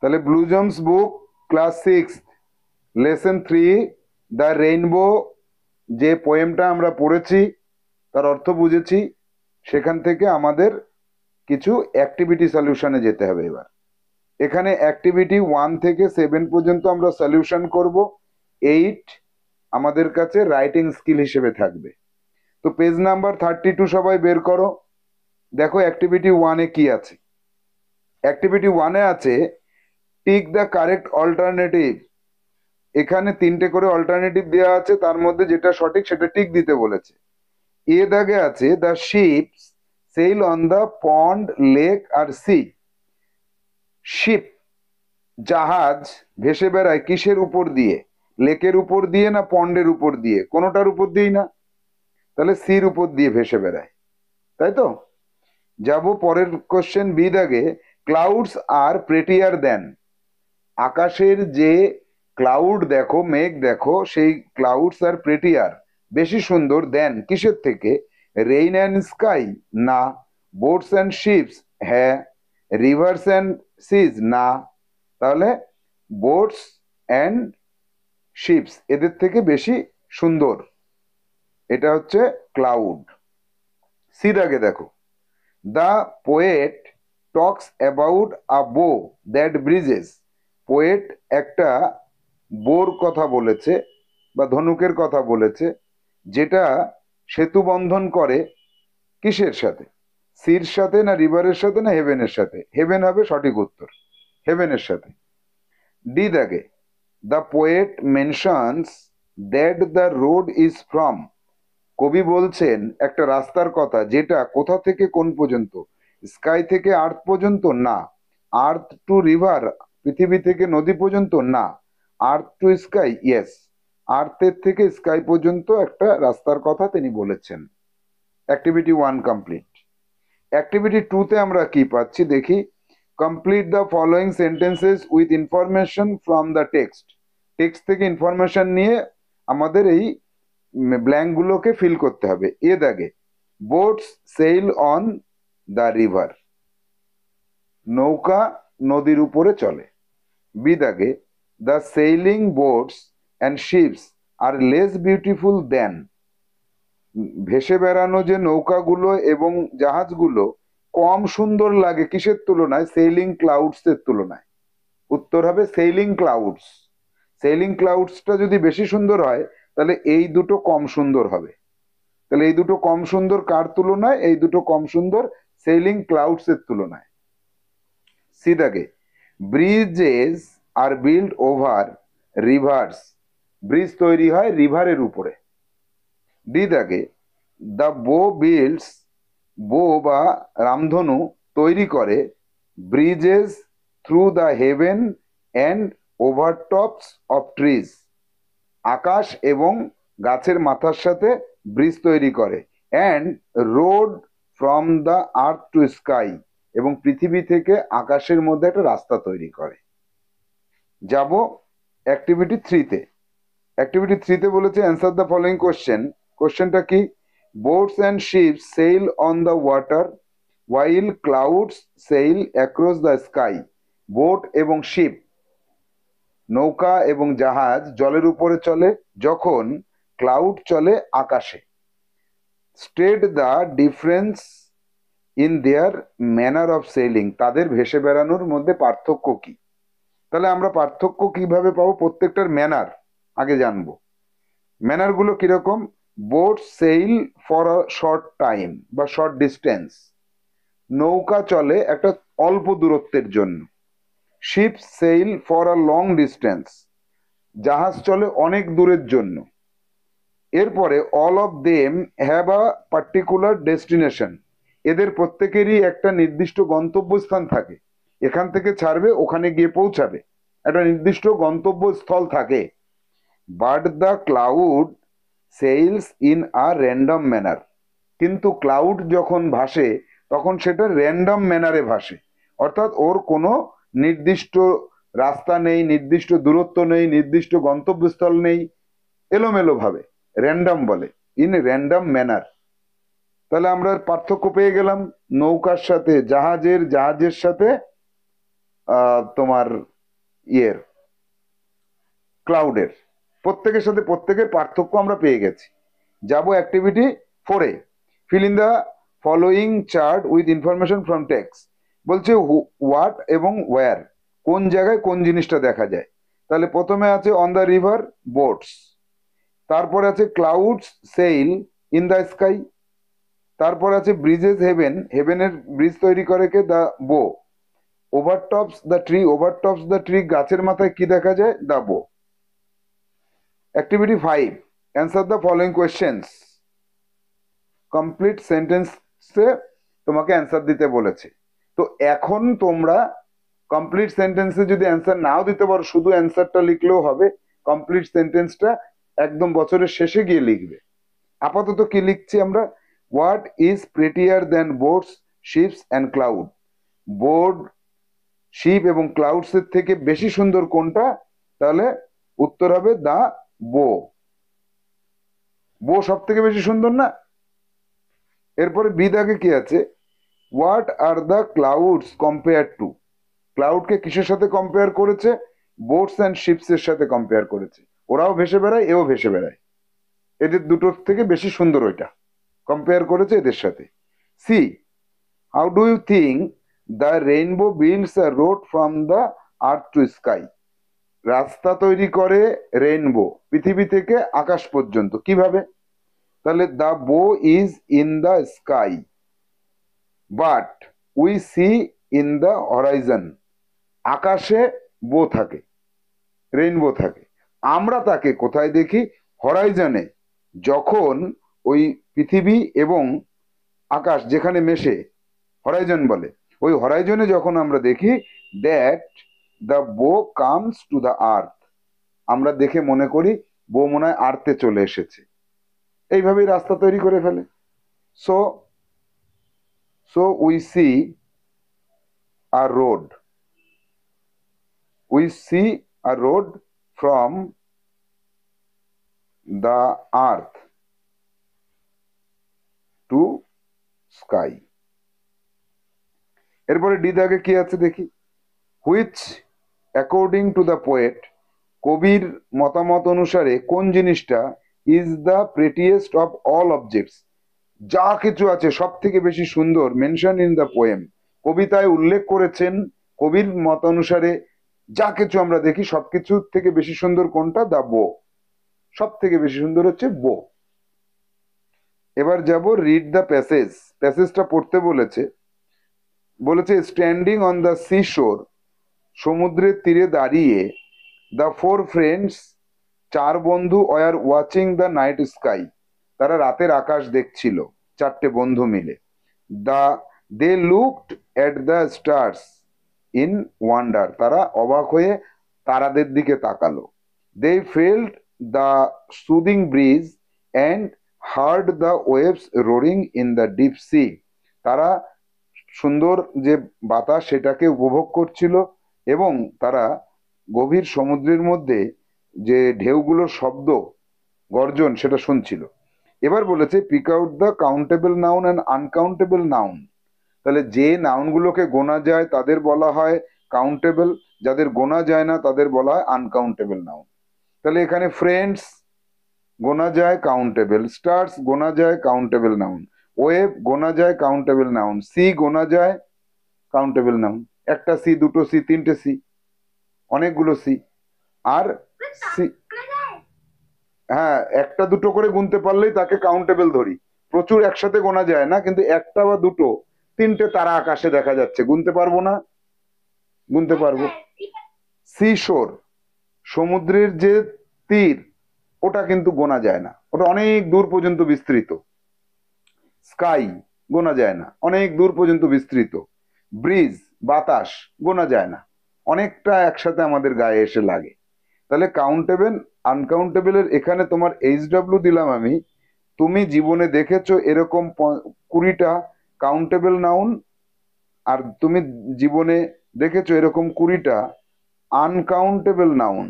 তাহলে blossoms book class 6 lesson 3 the rainbow যে পোয়েমটা আমরা পড়েছি, তার অর্থ বুঝেছি, সেখান থেকে আমাদের কিছু অ্যাক্টিভিটি সলিউশনে যেতে হবে। এবার এখানে অ্যাক্টিভিটি 1 থেকে 7 পর্যন্ত আমরা সলিউশন করব। 8 আমাদের কাছে রাইটিং স্কিল হিসেবে থাকবে। তো পেজ নাম্বার 32 সবাই বের করো। দেখো অ্যাক্টিভিটি 1-এ কি আছে। অ্যাক্টিভিটি 1-এ আছে টিক দ্য কারেক্ট অল্টারনেটিভ। এখানে 3টে করে অল্টারনেটিভ দেওয়া আছে, তার মধ্যে যেটা সঠিক সেটা টিক দিতে বলেছে। এ দাগে আছে the ships sail on the pond lake আর সি। শিপ জাহাজ ভেসে বেড়ায় কিসের উপর দিয়ে? লেকের উপর দিয়ে না পন্ডের উপর দিয়ে? কোনোটার উপর দিয়েই না, তাহলে সির উপর দিয়ে ভেসে বেড়ায়, তাই তো। যাব পরের কোশ্চেন বি দাগে। ক্লাউডস আর প্রেটিয়ার দেন। আকাশের যে ক্লাউড দেখো, মেঘ দেখো, সেই ক্লাউডস আর প্রেটিয়ার বেশি সুন্দর দেন কিসের থেকে? রেইন অ্যান্ড স্কাই না। বোটস অ্যান্ড শিপস হ্যাঁ। রিভার্স অ্যান্ড সিজ না। তাহলে বোটস অ্যান্ড শিপস এদের থেকে বেশি সুন্দর। এটা হচ্ছে ক্লাউড। সি দাগে দেখো। The poet talks about a বো দ্যাট ব্রিজেস। পোয়েট একটা বোর কথা বলেছে বা ধনুকের কথা বলেছে, যেটা সেতু বন্ধন করে কিসের সাথে? সির সাথে না রিভারের সাথে না হেভেনের সাথে? হেভেন হবে সঠিক উত্তর, হেভেনের সাথে। ডি দাগে। The poet mentions that the road is from. কবি বলছেন একটা রাস্তার কথা, যেটা কোথা থেকে কোন পর্যন্ত? স্কাই থেকে আর্থ পর্যন্ত না। আর্থ টু রিভার পৃথিবী থেকে নদী পর্যন্ত না। Earth to sky yes. আর্থের থেকে স্কাই পর্যন্ত একটা রাস্তার কথা তিনি বলেছেন। Activity 1 complete. অ্যাক্টিভিটি 2-তে আমরা কি পাচ্ছি দেখি। Complete the following sentences with information from the text. Text থেকে ইনফরমেশন নিয়ে আমাদের এই ব্ল্যাঙ্ক গুলোকে ফিল করতে হবে। এ দাগে boats sail on the river. নৌকা নদীর উপরে চলে। বি দাগে the sailing boats and ships are less beautiful than. ভেসে বেড়ানো যে নৌকাগুলো এবং জাহাজগুলো কম সুন্দর লাগে কিসের তুলনায়? সেইলিং ক্লাউডস এর তুলনায়। উত্তর হবে সেইলিং ক্লাউডস। সেইলিং ক্লাউডসটা যদি বেশি সুন্দর হয়, তাহলে এই দুটো কম সুন্দর হবে। তাহলে এই দুটো কম সুন্দর কার তুলনায়? এই দুটো কম সুন্দর সেইলিং ক্লাউডস এর তুলনায়। সি দাগে ব্রিজেস আর বিল্ড ওভার রিভার্স। ব্রিজ তৈরি হয় রিভারের উপরে। ডি দাগে দ্য বো বিল্ডস। বো বা রামধনু তৈরি করে bridges through the heaven and over tops of trees. আকাশ এবং গাছের মাথার সাথে ব্রিজ তৈরি করে। And road from the earth to sky, এবং পৃথিবী থেকে আকাশের মধ্যে একটা রাস্তা তৈরি করে। যাব অ্যাক্টিভিটি 3-তে। অ্যাক্টিভিটি 3-তে বলেছে অ্যান্সার দ্য ফলোইং কোশ্চেন। কোশ্চেনটা কি? Boats and ships sail on the water while clouds sail across the sky. Boat এবং শিপ নৌকা এবং জাহাজ জলের উপরে চলে যখন ক্লাউড চলে আকাশে। State the difference in their manner of selling. তাদের ভেসে বেড়ানোর মধ্যে পার্থক্য কি? তাহলে আমরা পার্থক্য কিভাবে পাবো? প্রত্যেকটার ম্যানার আগে জানবো। ম্যানার গুলো কিরকম? Boat sail for a short time বা শর্ট ডিস্টেন্স। নৌকা চলে একটা অল্প দূরত্বের জন্য। Ship sail for a long distance. জাহাজ চলে অনেক দূরের জন্য। এরপরে all of them have a particular destination. এদের প্রত্যেকেরই একটা নির্দিষ্ট গন্তব্যস্থান থাকে। এখান থেকে ছাড়বে, ওখানে গিয়ে পৌঁছাবে, একটা নির্দিষ্ট গন্তব্যস্থল থাকে। But the cloud sails in a random manner. কিন্তু ক্লাউড যখন ভাসে তখন সেটা র্যান্ডম ম্যানারে ভাসে, অর্থাৎ ওর কোনো নির্দিষ্ট রাস্তা নেই, নির্দিষ্ট দূরত্ব নেই, নির্দিষ্ট গন্তব্যস্থল নেই, এলোমেলো ভাবে, র্যান্ডম বলে, ইন র্যান্ডম ম্যানার। তাহলে আমরা পার্থক্য পেয়ে গেলাম নৌকার সাথে জাহাজের, জাহাজের সাথে তোমার ইয়ের ক্লাউডের প্রত্যেকের সাথে প্রত্যেকের পার্থক্য আমরা পেয়ে গেছি। যাব অ্যাক্টিভিটি 4-এ, fill in the following chart with information from text. বলছে হোয়াট এবং ওয়্যার, কোন জায়গায় কোন জিনিসটা দেখা যায়। তাহলে প্রথমে আছে অন দ্য রিভার বোটস, তারপরে আছে clouds sail in the sky, তারপর আছে ব্রিজেস হেভেন, হেভেনের ব্রিজ তৈরি করে কে? দ্য বো। ওভারটপস দ্য ট্রি, ওভারটপস দ্য ট্রি, গাছের মাথায় কি দেখা যায়? দ্য বো। Activity 5, answer the following questions. Complete সেন্টেন্সে তোমাকে অ্যান্সার দিতে বলেছে। তো এখন তোমরা কমপ্লিট সেন্টেন্সে যদি অ্যান্সার নাও দিতে পারো, শুধু অ্যান্সারটা লিখলেও হবে। কমপ্লিট সেন্টেন্সটা একদম বছরের শেষে গিয়ে লিখবে। আপাতত কি লিখছি আমরা? What is prettier than boats, ships and cloud. Board, ship এবং ক্লাউডস এর থেকে বেশি সুন্দর কোনটা? তাহলে উত্তর হবে দা বো। বো সব থেকে বেশি সুন্দর না? এরপরে বি দাগে কি আছে? What are the clouds compare to. ক্লাউডকে কিসের সাথে কম্পেয়ার করেছে? বোটস অ্যান্ড শিপস এর সাথে কম্পেয়ার করেছে। ওরাও ভেসে বেড়ায়, এও ভেসে বেড়ায়, এদের দুটোর থেকে বেশি সুন্দর ওইটা, কম্পেয়ার করেছে এদের সাথে। See, how do you think the rainbow builds a road from the earth to sky. রাস্তা তৈরি করে রেইনবো পৃথিবী থেকে আকাশ পর্যন্ত, কিভাবে? তাহলে দ্য বো is in the sky but we see in the Horizon. আকাশে বো থাকে, রেইনবো থাকে, আমরা তাকে কোথায় দেখি? হরাইজনে। যখন ওই পৃথিবী এবং আকাশ যেখানে মেশে হরাইজন বলে, ওই হরাইজনে যখন আমরা দেখি, দ্যাট দ্য বো কামস টু দ্য আর্থ, আমরা দেখে মনে করি বো মনে হয় আর্থে চলে এসেছে। এইভাবেই রাস্তা তৈরি করে ফেলে। So so we see a road, we see a road from the earth to sky. এরপরে ডি দাগে কি আছে দেখি। Which according to the poet, কবির মতামত অনুসারে কোন জিনিসটা is the prettiest of all objects, যা কিছু আছে সব থেকে বেশি সুন্দর, মেনশন ইন দ্য পোয়েম, কবিতায় উল্লেখ করেছেন কবির মত অনুসারে যা কিছু আমরা দেখি সবকিছুর থেকে বেশি সুন্দর কোনটা? দ্য বো। সব থেকে বেশি সুন্দর হচ্ছে বো। এবার যাব রিড দ্য প্যাসেজ, প্যাসেজটা পড়তে বলেছে। বলেছে স্ট্যান্ডিং অন দ্য সি শোর, সমুদ্রের তীরে দাঁড়িয়ে, দ্য ফোর ফ্রেন্ডস, চার বন্ধু, were watching the night sky, তারা রাতের আকাশ দেখছিল, চারটে বন্ধু মিলে। They looked at the stars in wonder, তারা অবাক হয়ে তারাদের দিকে তাকালো। They felt the soothing breeze and heard the waves roaring in the deep sea, তারা সুন্দর যে বাতাস সেটাকে উপভোগ করছিল এবং তারা গভীর সমুদ্রের মধ্যে যে ঢেউগুলোর শব্দ, গর্জন, সেটা শুনছিল। এবার বলেছে pick out the countable noun and uncountable noun. তাহলে যে নাউনগুলোকে গোনা যায় তাদের বলা হয় কাউন্টেবল, যাদের গোনা যায় না তাদের বলা হয় আনকাউন্টেবল নাউন। তাহলে এখানে ফ্রেন্ডস গোনা যায় কাউন্টেবল, স্টার্স গোনা যায় কাউন্টেবল নাউন, ওয়েভ গোনা যায় কাউন্টেবল নাউন, সি গোনা যায় কাউন্টেবল নাউন। একটা সি, দুটো সি, তিনটে সি, অনেকগুলো সি। আর সি, হ্যাঁ, একটা দুটো করে গুনতে পারলেই তাকে কাউন্টেবল ধরি। প্রচুর একসাথে গোনা যায় না, কিন্তু একটা বা দুটো, তিনটে তারা আকাশে দেখা যাচ্ছে, গুনতে পারবো না? গুনতে পারবো। সি শোর, সমুদ্রের যে তীর, ওটা কিন্তু গোনা যায় না, ওটা অনেক দূর পর্যন্ত বিস্তৃত। স্কাই গোনা যায় না, অনেক দূর পর্যন্ত বিস্তৃত। ব্রিজ, বাতাস, গোনা যায় না, অনেকটা একসাথে আমাদের গায়ে এসে লাগে। তাহলে কাউন্টেবল আনকাউন্টেবলের এখানে তোমার HW দিলাম আমি। তুমি জীবনে দেখেছো এরকম 20টা কাউন্টেবল নাউন, আর তুমি জীবনে দেখেছো এরকম 20টা আনকাউন্টেবল নাউন।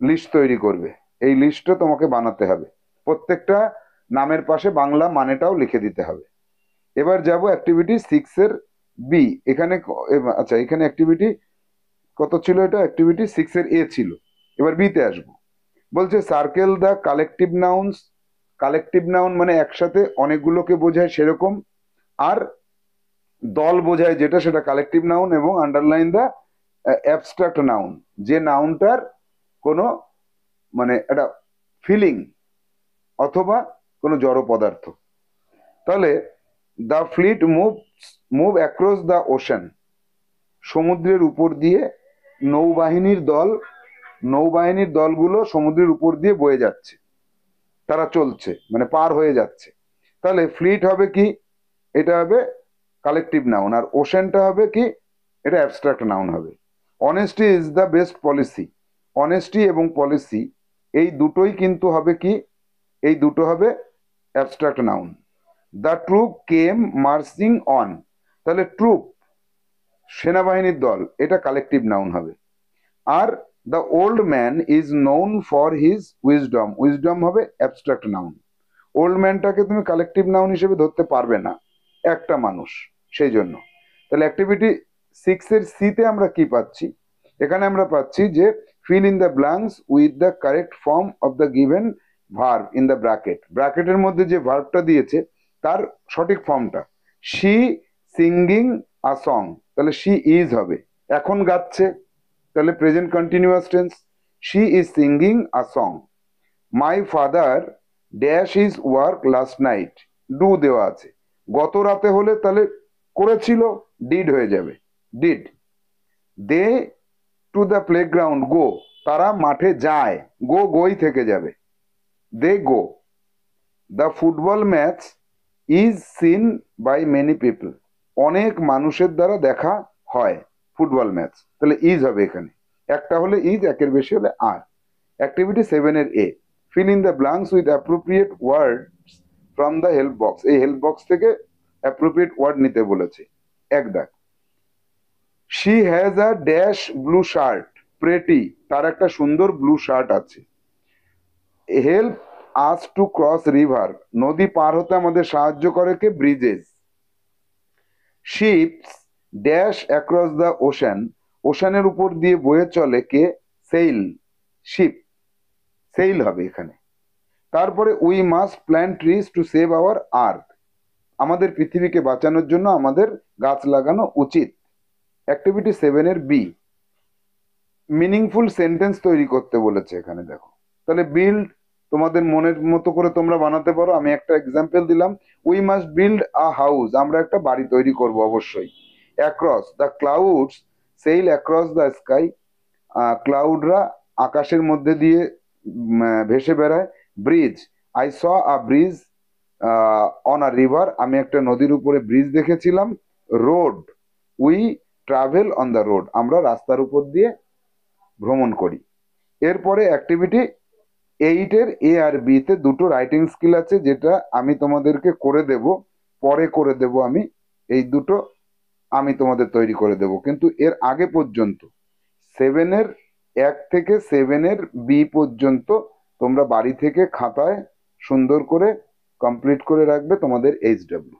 লিস্ট তৈরি করবে, এই লিস্টটা তোমাকে বানাতে হবে, প্রত্যেকটা নামের পাশে বাংলা মানেটাও লিখে দিতে হবে। এবার যাব অ্যাক্টিভিটি 6 এর বি এখানে আচ্ছা এখানে অ্যাক্টিভিটি কত ছিল, এটা অ্যাক্টিভিটি 6 এর এ ছিল। এবার বিতে আসবো। বলছে circle the collective nouns. Collective noun মানে একসাথে অনেকগুলোকে বোঝায় সেরকম, আর দল বোঝায় যেটা সেটা কালেকটিভ নাউন, এবং আন্ডারলাইন দ্য অ্যাবস্ট্রাক্ট নাউন, যে নাউনটার কোনো মানে একটা ফিলিং অথবা কোনো জড় পদার্থ। তাহলে the fleet move across the ocean, সমুদ্রের উপর দিয়ে নৌবাহিনীর দলগুলো সমুদ্রের উপর দিয়ে বয়ে যাচ্ছে, তারা চলছে মানে পার হয়ে যাচ্ছে। তাহলে ফ্লিট হবে কি, এটা হবে কালেকটিভ নাউন, আর ওশানটা হবে কি, এটা অ্যাবস্ট্রাক্ট নাউন হবে। Honesty is the best policy, honesty এবং পলিসি এই দুটোই কিন্তু হবে কি, এই দুটো হবে abstract noun. The troop came marching on, তাহলে ট্রুপ সেনাবাহিনীর দল, এটা কালেকটিভ নাউন হবে। আর the old man is known for his wisdom, wisdom হবে অ্যাবস্ট্রাক্ট নাউন। ওল্ড ম্যানটাকে তুমি কালেকটিভ নাউন হিসেবে ধরতে পারবে না, একটা মানুষ, সেই জন্য। তাহলে অ্যাক্টিভিটি 6 এর সিতে আমরা কি পাচ্ছি, এখানে আমরা পাচ্ছি যে feel in the blanks with the correct form of the given verb in the bracket, ব্র্যাকেটের মধ্যে যে ভার্বটা দিয়েছে তার সঠিক ফর্মটা। শি সিঙ্গিং আ সং, তাহলে শি ইজ হবে, এখন গাচ্ছে, তাহলে present continuous tense, she is singing a song. My father dash is work last night, do দেওয়া আছে, গত রাতে হলে তাহলে করেছিল, ডিড হয়ে যাবে, did. They to the playground go, তারা মাঠে যায়, গোই থেকে যাবে, they go. The football match is seen by many people, অনেক মানুষের দ্বারা দেখা হয় ফুটবল ম্যাচ, তাহলে ইজ হবে এখানে, একটা হলে ইজ, একের বেশি হলে আর। অ্যাক্টিভিটি 7 এর A, fill in the blanks with appropriate words from the help box, এই হেল্প বক্স থেকে অ্যাপ্রোপ্রিয়েট ওয়ার্ড নিতে বলেছে। এক দাগ। She has a dash blue shirt, pretty, তার একটা সুন্দর ব্লু শার্ট আছে। Help us to cross river, নদী পার হতে আমাদের সাহায্য করে কে, bridges. Ships dash across the ocean, ওশানের উপর দিয়ে বয়ে চলে কে, সেইল, শিপ, সেইল হবে এখানে। তারপরে we must plant trees to save our earth, আমাদের পৃথিবীকে বাঁচানোর জন্য আমাদের গাছ লাগানো উচিত। অ্যাক্টিভিটি 7 এর বি, মিনিংফুল সেন্টেন্স তৈরি করতে বলেছে এখানে, দেখো। তাহলে বিল্ড তোমাদের মনের মতো করে তোমরা বানাতে পারো, আমি একটা এক্সাম্পল দিলাম। We must build a house, আমরা একটা বাড়ি তৈরি করব অবশ্যই। Across the clouds sail across the sky, ক্লাউডরা আকাশের মধ্যে দিয়ে ভেসে বেড়ায়। Bridge, I saw a bridge on a river, আমি একটা নদীর উপরে ব্রিজ দেখেছিলাম। Road, we travel on the road, আমরা রাস্তার উপর দিয়ে ভ্রমণ করি। এরপরে অ্যাক্টিভিটি 8 এর এ আর বি তে দুটো রাইটিং স্কিল আছে, যেটা আমি তোমাদেরকে করে দেব, পরে করে দেব আমি, এই দুটো আমি তোমাদের তৈরি করে দেব। কিন্তু এর আগে পর্যন্ত 7 এর 1 থেকে 7 এর বি পর্যন্ত তোমরা বাড়ি থেকে খাতায় সুন্দর করে কমপ্লিট করে রাখবে তোমাদের HW।